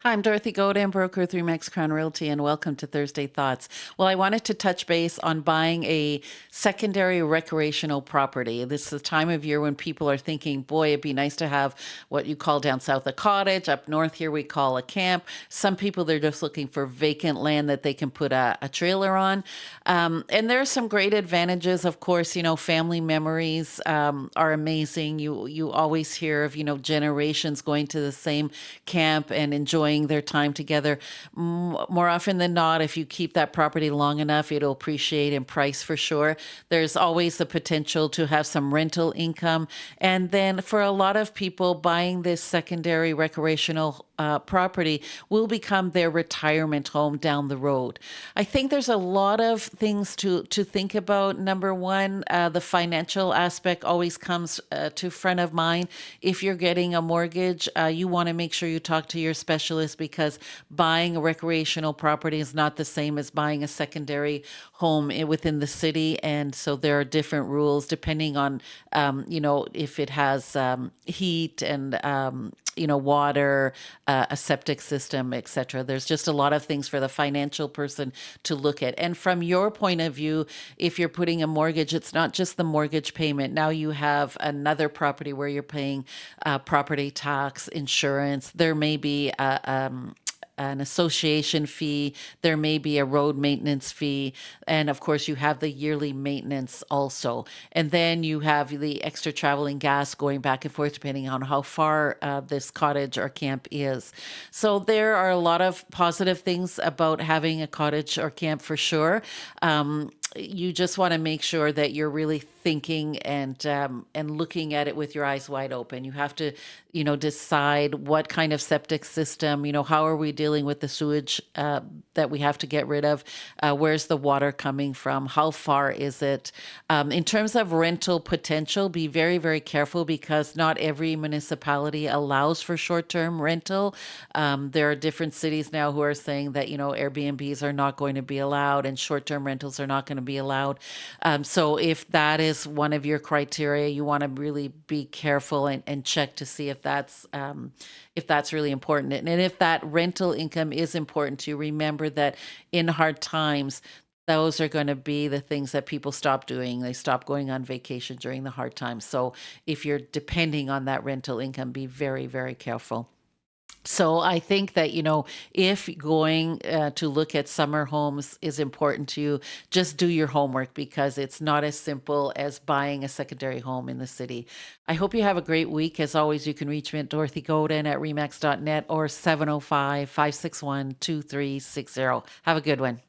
Hi, I'm Dorothy Godin, broker with Remax Crown Realty, and welcome to Thursday Thoughts. Well, I wanted to touch base on buying a secondary recreational property. This is the time of year when people are thinking, boy, it'd be nice to have what you call down south a cottage. Up north here, we call a camp. Some people, they're just looking for vacant land that they can put a trailer on. And there are some great advantages. Of course, family memories are amazing. You always hear of, generations going to the same camp and enjoying their time together. More often than not, if you keep that property long enough, it'll appreciate in price for sure. There's always the potential to have some rental income. And then for a lot of people, buying this secondary recreational property will become their retirement home down the road. I think there's a lot of things to think about. Number one, the financial aspect always comes to front of mind. If you're getting a mortgage, you want to make sure you talk to your specialist because buying a recreational property is not the same as buying a secondary home within the city. And so there are different rules depending on, if it has heat and, water, a septic system, etc. There's just a lot of things for the financial person to look at. And from your point of view, if you're putting a mortgage, it's not just the mortgage payment. Now you have another property where you're paying property tax, insurance. There may be an association fee. There may be a road maintenance fee. And of course, you have the yearly maintenance also. And then you have the extra traveling gas going back and forth depending on how far this cottage or camp is. So there are a lot of positive things about having a cottage or camp for sure. You just want to make sure that you're really thinking and looking at it with your eyes wide open. You have to, decide what kind of septic system. How are we dealing with the sewage that we have to get rid of? Where's the water coming from? How far is it? In terms of rental potential, be very, very careful because not every municipality allows for short-term rental. There are different cities now who are saying that, Airbnbs are not going to be allowed and short-term rentals are not going to be allowed. So if that is one of your criteria, you want to really be careful and check to see if that's really important. And if that rental income is important to you, remember that in hard times, those are going to be the things that people stop doing. They stop going on vacation during the hard times. So if you're depending on that rental income, be very, very careful. So I think that, if going to look at summer homes is important to you, just do your homework because it's not as simple as buying a secondary home in the city. I hope you have a great week. As always, you can reach me at Dorothy Godin at remax.net or 705-561-2360. Have a good one.